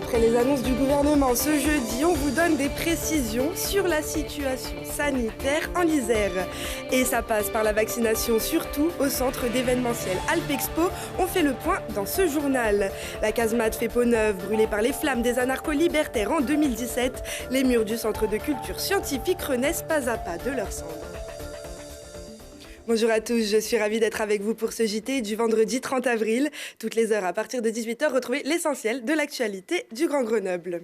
Après les annonces du gouvernement ce jeudi, on vous donne des précisions sur la situation sanitaire en Isère. Et ça passe par la vaccination, surtout au centre d'événementiel Alpexpo. On fait le point dans ce journal. La casemate fait peau neuve, brûlée par les flammes des anarcho-libertaires en 2017. Les murs du centre de culture scientifique renaissent pas à pas de leurs cendres. Bonjour à tous, je suis ravie d'être avec vous pour ce JT du vendredi 30 avril. Toutes les heures à partir de 18h, retrouvez l'essentiel de l'actualité du Grand Grenoble.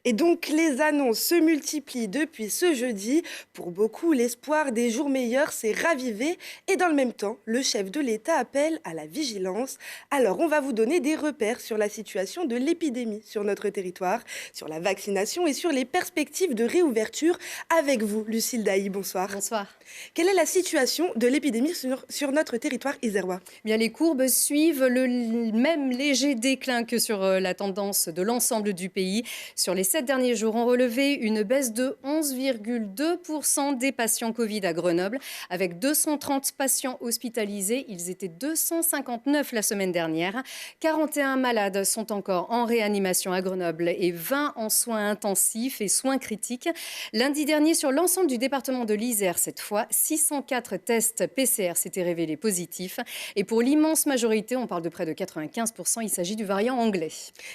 Et donc, les annonces se multiplient depuis ce jeudi. Pour beaucoup, l'espoir des jours meilleurs s'est ravivé. Et dans le même temps, le chef de l'État appelle à la vigilance. Alors, on va vous donner des repères sur la situation de l'épidémie sur notre territoire, sur la vaccination et sur les perspectives de réouverture. Avec vous, Lucille Dailly, bonsoir. Bonsoir. Quelle est la situation de l'épidémie sur notre territoire isérois ? Bien, les courbes suivent le même léger déclin que sur la tendance de l'ensemble du pays. Sur les 7 derniers jours, on relevé une baisse de 11,2% des patients Covid à Grenoble, avec 230 patients hospitalisés. Ils étaient 259 la semaine dernière. 41 malades sont encore en réanimation à Grenoble et 20 en soins intensifs et soins critiques. Lundi dernier, sur l'ensemble du département de l'Isère, cette fois, 604 tests PCR s'étaient révélés positifs. Et pour l'immense majorité, on parle de près de 95%, il s'agit du variant anglais.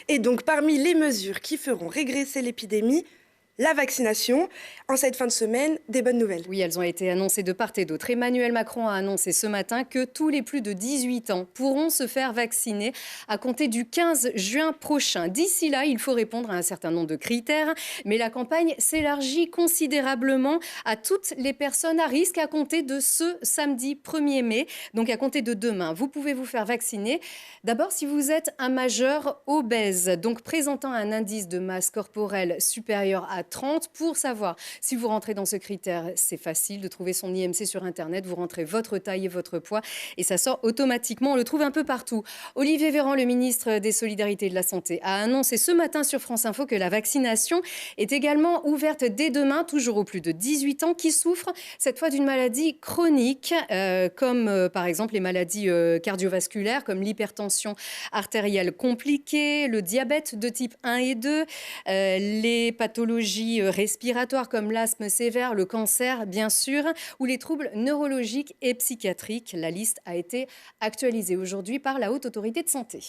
Et donc, parmi les mesures qui feront régresser l'épidémie, la vaccination. En cette fin de semaine, des bonnes nouvelles. Oui, elles ont été annoncées de part et d'autre. Emmanuel Macron a annoncé ce matin que tous les plus de 18 ans pourront se faire vacciner à compter du 15 juin prochain. D'ici là, il faut répondre à un certain nombre de critères, mais la campagne s'élargit considérablement à toutes les personnes à risque à compter de ce samedi 1er mai, donc à compter de demain. Vous pouvez vous faire vacciner. D'abord, si vous êtes un majeur obèse, donc présentant un indice de masse corporelle supérieur à 30. Pour savoir si vous rentrez dans ce critère, c'est facile de trouver son IMC sur Internet. Vous rentrez votre taille et votre poids et ça sort automatiquement. On le trouve un peu partout. Olivier Véran, le ministre des Solidarités et de la Santé, a annoncé ce matin sur France Info que la vaccination est également ouverte dès demain, toujours aux plus de 18 ans qui souffrent cette fois d'une maladie chronique, comme par exemple les maladies cardiovasculaires, comme l'hypertension artérielle compliquée, le diabète de type 1 et 2, les pathologies respiratoires comme l'asthme sévère, le cancer bien sûr, ou les troubles neurologiques et psychiatriques. La liste a été actualisée aujourd'hui par la Haute Autorité de Santé.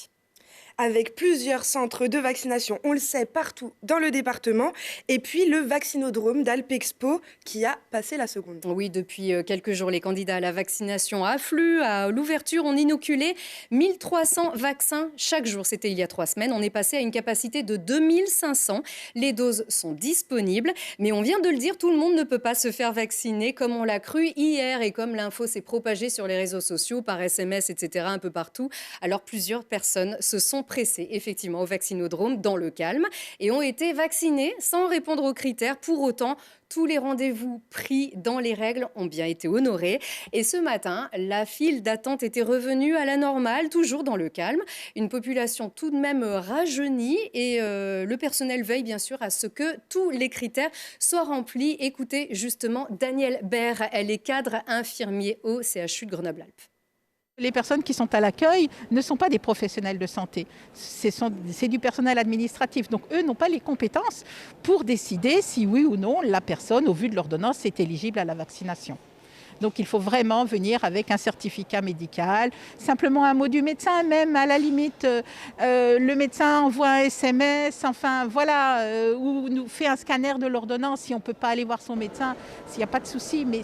Avec plusieurs centres de vaccination, on le sait, partout dans le département. Et puis le vaccinodrome d'Alpexpo qui a passé la seconde. Oui, depuis quelques jours, les candidats à la vaccination affluent. À l'ouverture, on inoculait 1300 vaccins chaque jour. C'était il y a 3 semaines. On est passé à une capacité de 2500. Les doses sont disponibles. Mais on vient de le dire, tout le monde ne peut pas se faire vacciner comme on l'a cru hier et comme l'info s'est propagée sur les réseaux sociaux, par SMS, etc., un peu partout. Alors plusieurs personnes se sont pressés effectivement au vaccinodrome dans le calme et ont été vaccinés sans répondre aux critères. Pour autant, tous les rendez-vous pris dans les règles ont bien été honorés. Et ce matin, la file d'attente était revenue à la normale, toujours dans le calme. Une population tout de même rajeunie et le personnel veille bien sûr à ce que tous les critères soient remplis. Écoutez justement Danielle Baird, elle est cadre infirmier au CHU de Grenoble-Alpes. Les personnes qui sont à l'accueil ne sont pas des professionnels de santé, c'est du personnel administratif. Donc eux n'ont pas les compétences pour décider si oui ou non la personne, au vu de l'ordonnance, est éligible à la vaccination. Donc il faut vraiment venir avec un certificat médical, simplement un mot du médecin, même à la limite, le médecin envoie un SMS, enfin voilà, ou nous fait un scanner de l'ordonnance si on ne peut pas aller voir son médecin, s'il n'y a pas de souci, mais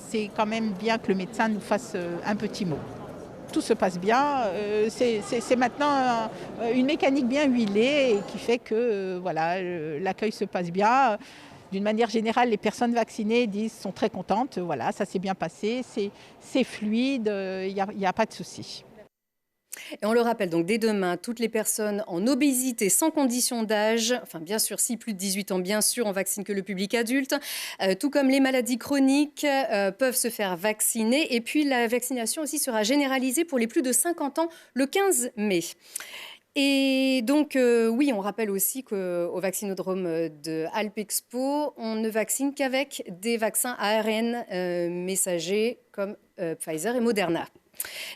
c'est quand même bien que le médecin nous fasse un petit mot. Tout se passe bien, c'est maintenant une mécanique bien huilée et qui fait que voilà, l'accueil se passe bien. D'une manière générale, les personnes vaccinées sont très contentes, voilà, ça s'est bien passé, c'est fluide, il n'y a pas de souci. Et on le rappelle, donc dès demain, toutes les personnes en obésité sans condition d'âge, enfin bien sûr, si plus de 18 ans, bien sûr, on vaccine que le public adulte, tout comme les maladies chroniques peuvent se faire vacciner. Et puis la vaccination aussi sera généralisée pour les plus de 50 ans le 15 mai. Et donc, oui, on rappelle aussi qu'au vaccinodrome de Alpexpo, on ne vaccine qu'avec des vaccins ARN messagers comme Pfizer et Moderna.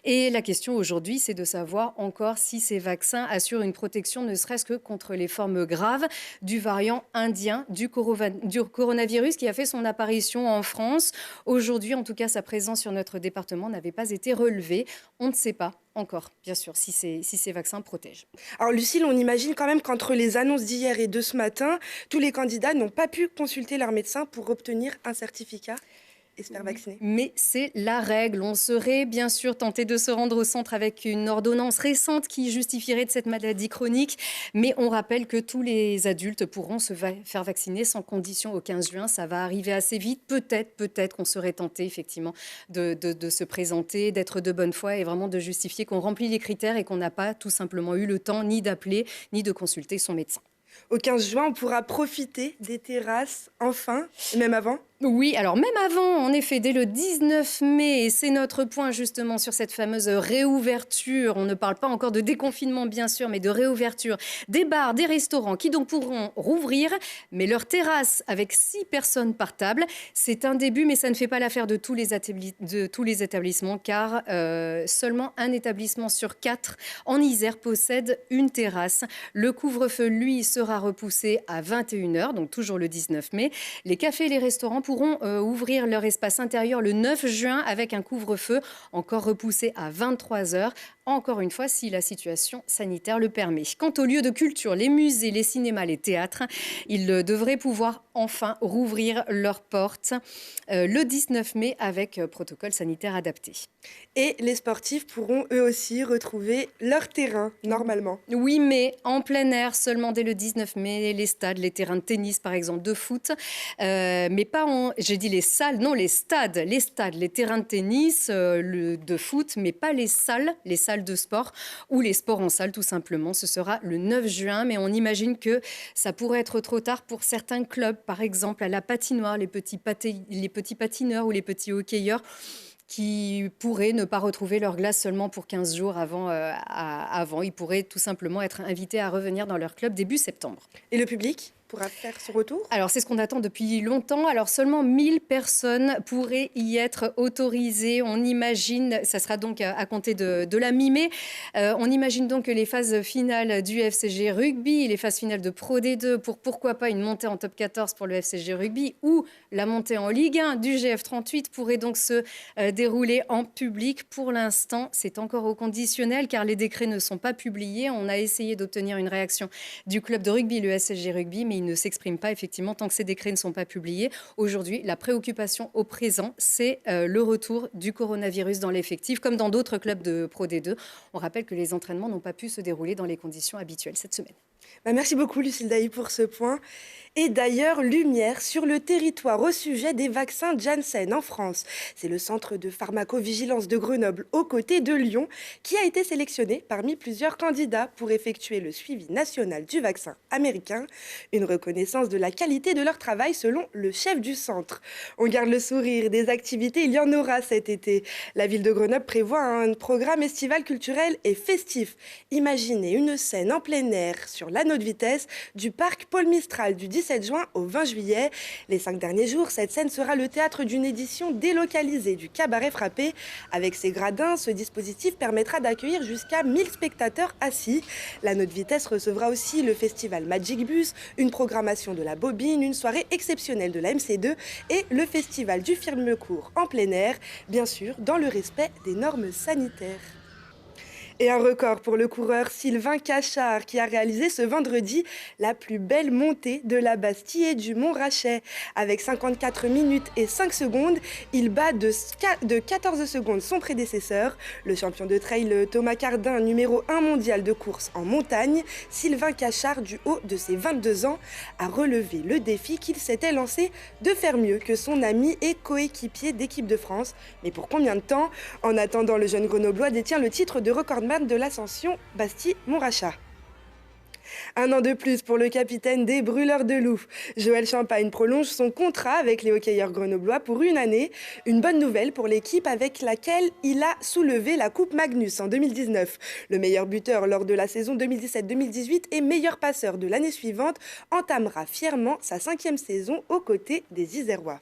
Et la question aujourd'hui, c'est de savoir encore si ces vaccins assurent une protection, ne serait-ce que contre les formes graves du variant indien du coronavirus qui a fait son apparition en France. Aujourd'hui, en tout cas, sa présence sur notre département n'avait pas été relevée. On ne sait pas encore, bien sûr, si ces vaccins protègent. Alors Lucille, on imagine quand même qu'entre les annonces d'hier et de ce matin, tous les candidats n'ont pas pu consulter leur médecin pour obtenir un certificat et se faire vacciner. Mais c'est la règle. On serait bien sûr tenté de se rendre au centre avec une ordonnance récente qui justifierait de cette maladie chronique. Mais on rappelle que tous les adultes pourront se faire vacciner sans condition au 15 juin. Ça va arriver assez vite. Peut-être qu'on serait tenté effectivement de se présenter, d'être de bonne foi et vraiment de justifier qu'on remplit les critères et qu'on n'a pas tout simplement eu le temps ni d'appeler ni de consulter son médecin. Au 15 juin, on pourra profiter des terrasses, enfin, et même avant. Oui, alors même avant, en effet, dès le 19 mai, et c'est notre point justement sur cette fameuse réouverture, on ne parle pas encore de déconfinement bien sûr, mais de réouverture des bars, des restaurants qui donc pourront rouvrir, mais leurs terrasses avec 6 personnes par table, c'est un début, mais ça ne fait pas l'affaire de tous les établissements, car seulement un établissement sur 4 en Isère possède une terrasse. Le couvre-feu, lui, sera repoussé à 21h, donc toujours le 19 mai. Les cafés et les restaurants pourront ouvrir leur espace intérieur le 9 juin avec un couvre-feu encore repoussé à 23h. Encore une fois, si la situation sanitaire le permet. Quant aux lieux de culture, les musées, les cinémas, les théâtres, ils devraient pouvoir enfin rouvrir leurs portes le 19 mai avec protocole sanitaire adapté. Et les sportifs pourront eux aussi retrouver leur terrain, normalement. Oui, mais en plein air, seulement dès le 19 mai, les stades, les terrains de tennis, par exemple, de foot. Mais pas j'ai dit les salles, non, les stades, les terrains de tennis, de foot, mais pas les salles de sport ou les sports en salle, tout simplement. Ce sera le 9 juin, mais on imagine que ça pourrait être trop tard pour certains clubs, par exemple à la patinoire, les petits patineurs ou les petits hockeyeurs qui pourraient ne pas retrouver leur glace seulement pour 15 jours avant. Ils pourraient tout simplement être invités à revenir dans leur club début septembre. Et le public pourra faire son retour ? Alors, c'est ce qu'on attend depuis longtemps. Alors, seulement 1000 personnes pourraient y être autorisées. On imagine, ça sera donc à compter de la mi-mai, on imagine donc que les phases finales du FCG Rugby, les phases finales de Pro D2, pourquoi pas une montée en top 14 pour le FCG Rugby ou la montée en Ligue 1 du GF38 pourrait donc se dérouler en public. Pour l'instant, c'est encore au conditionnel car les décrets ne sont pas publiés. On a essayé d'obtenir une réaction du club de rugby, le FCG Rugby, mais il ne s'exprime pas effectivement tant que ces décrets ne sont pas publiés. Aujourd'hui, la préoccupation au présent, c'est le retour du coronavirus dans l'effectif, comme dans d'autres clubs de Pro D2. On rappelle que les entraînements n'ont pas pu se dérouler dans les conditions habituelles cette semaine. Merci beaucoup Lucille Dailly pour ce point. Et d'ailleurs, lumière sur le territoire au sujet des vaccins Janssen en France. C'est le centre de pharmacovigilance de Grenoble, aux côtés de Lyon, qui a été sélectionné parmi plusieurs candidats pour effectuer le suivi national du vaccin américain. Une reconnaissance de la qualité de leur travail selon le chef du centre. On garde le sourire, des activités, il y en aura cet été. La ville de Grenoble prévoit un programme estival culturel et festif. Imaginez une scène en plein air sur l'anneau de vitesse du parc Paul Mistral du 17 juin au 20 juillet. Les 5 derniers jours, cette scène sera le théâtre d'une édition délocalisée du Cabaret Frappé. Avec ses gradins, ce dispositif permettra d'accueillir jusqu'à 1000 spectateurs assis. L'anneau de vitesse recevra aussi le festival Magic Bus, une programmation de la Bobine, une soirée exceptionnelle de la MC2 et le festival du film court en plein air, bien sûr dans le respect des normes sanitaires. Et un record pour le coureur Sylvain Cachard qui a réalisé ce vendredi la plus belle montée de la Bastille et du Mont-Rachet. Avec 54 minutes et 5 secondes, il bat de 14 secondes son prédécesseur. Le champion de trail Thomas Cardin, numéro 1 mondial de course en montagne, Sylvain Cachard, du haut de ses 22 ans, a relevé le défi qu'il s'était lancé de faire mieux que son ami et coéquipier d'équipe de France. Mais pour combien de temps ? En attendant, le jeune Grenoblois détient le titre de recordman de l'ascension Bastille-Montrachat. Un an de plus pour le capitaine des Brûleurs de Loup. Joël Champagne prolonge son contrat avec les hockeyeurs grenoblois pour une année. Une bonne nouvelle pour l'équipe avec laquelle il a soulevé la Coupe Magnus en 2019. Le meilleur buteur lors de la saison 2017-2018 et meilleur passeur de l'année suivante entamera fièrement sa 5e saison aux côtés des Isérois.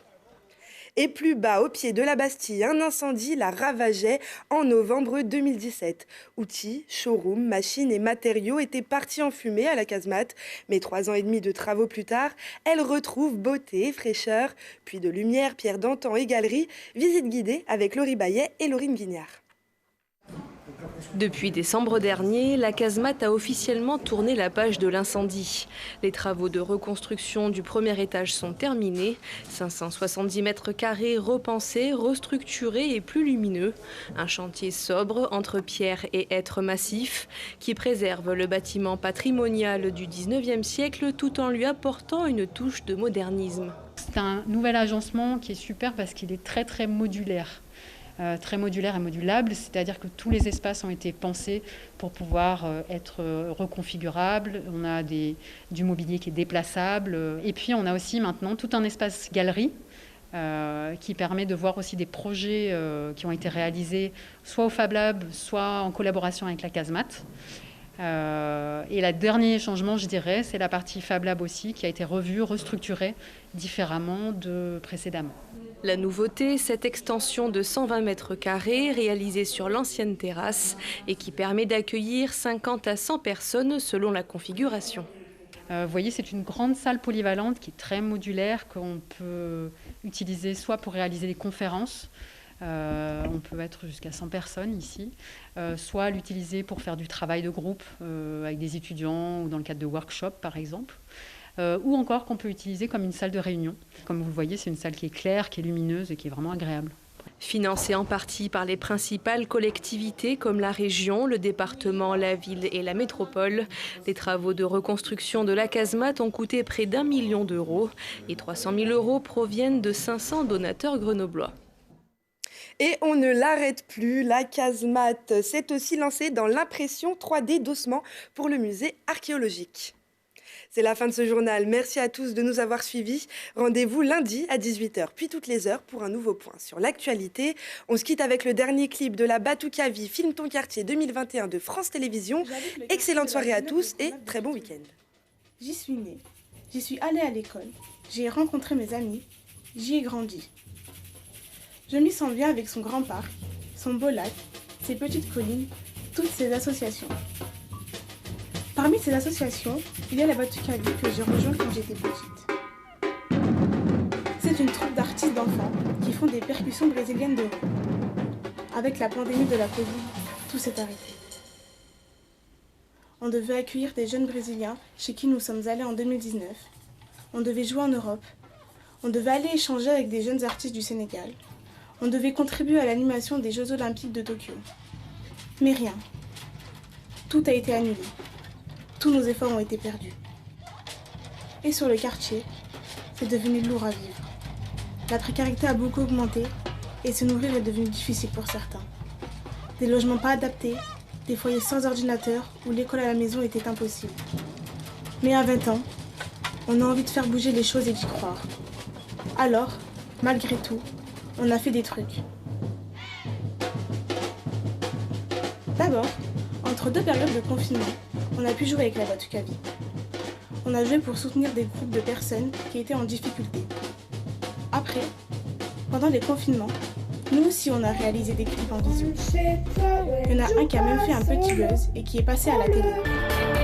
Et plus bas, au pied de la Bastille, un incendie la ravageait en novembre 2017. Outils, showrooms, machines et matériaux étaient partis en fumée à la casemate. Mais 3 ans et demi de travaux plus tard, elle retrouve beauté, fraîcheur, puis de lumière, pierre d'antan et galeries. Visite guidée avec Laurie Baillet et Laurine Guignard. Depuis décembre dernier, la casemate a officiellement tourné la page de l'incendie. Les travaux de reconstruction du premier étage sont terminés. 570 mètres carrés repensés, restructurés et plus lumineux. Un chantier sobre entre pierres et hêtres massifs qui préserve le bâtiment patrimonial du 19e siècle tout en lui apportant une touche de modernisme. C'est un nouvel agencement qui est super parce qu'il est très modulaire. Très modulaire et modulable, c'est-à-dire que tous les espaces ont été pensés pour pouvoir être reconfigurables. On a du mobilier qui est déplaçable. Et puis on a aussi maintenant tout un espace galerie qui permet de voir aussi des projets qui ont été réalisés soit au Fab Lab, soit en collaboration avec la casemate. Et le dernier changement, je dirais, c'est la partie Fab Lab aussi, qui a été revue, restructurée différemment de précédemment. La nouveauté, cette extension de 120 mètres carrés réalisée sur l'ancienne terrasse et qui permet d'accueillir 50 à 100 personnes selon la configuration. Vous voyez, c'est une grande salle polyvalente qui est très modulaire, qu'on peut utiliser soit pour réaliser des conférences, on peut être jusqu'à 100 personnes ici, soit l'utiliser pour faire du travail de groupe avec des étudiants ou dans le cadre de workshops par exemple. Ou encore qu'on peut utiliser comme une salle de réunion. Comme vous le voyez, c'est une salle qui est claire, qui est lumineuse et qui est vraiment agréable. Financée en partie par les principales collectivités comme la région, le département, la ville et la métropole, les travaux de reconstruction de la casemate ont coûté près d'1 million d'euros et 300 000 euros proviennent de 500 donateurs grenoblois. Et on ne l'arrête plus, la casemate s'est aussi lancée dans l'impression 3D d'ossements pour le musée archéologique. C'est la fin de ce journal. Merci à tous de nous avoir suivis. Rendez-vous lundi à 18h, puis toutes les heures pour un nouveau point sur l'actualité. On se quitte avec le dernier clip de la Batucavie Filme ton quartier 2021 de France Télévisions. Excellente soirée à tous et très bon week-end. J'y suis née, j'y suis allée à l'école, j'y ai rencontré mes amis, j'y ai grandi. Je m'y sens bien avec son grand parc, son beau lac, ses petites collines, toutes ses associations. Parmi ces associations, il y a la Batucavie que j'ai rejoint quand j'étais petite. C'est une troupe d'artistes d'enfants qui font des percussions brésiliennes de rue. Avec la pandémie de la Covid, tout s'est arrêté. On devait accueillir des jeunes Brésiliens chez qui nous sommes allés en 2019. On devait jouer en Europe. On devait aller échanger avec des jeunes artistes du Sénégal. On devait contribuer à l'animation des Jeux Olympiques de Tokyo. Mais rien. Tout a été annulé. Tous nos efforts ont été perdus. Et sur le quartier, c'est devenu lourd à vivre. La précarité a beaucoup augmenté et se nourrir est devenu difficile pour certains. Des logements pas adaptés, des foyers sans ordinateur où l'école à la maison était impossible. Mais à 20 ans, on a envie de faire bouger les choses et d'y croire. Alors, malgré tout, on a fait des trucs. D'abord, entre 2 périodes de confinement, on a pu jouer avec la Batucavie. On a joué pour soutenir des groupes de personnes qui étaient en difficulté. Après, pendant les confinements, nous aussi on a réalisé des clips en visio. Il y en a un qui a même fait un petit buzz et qui est passé à la télé.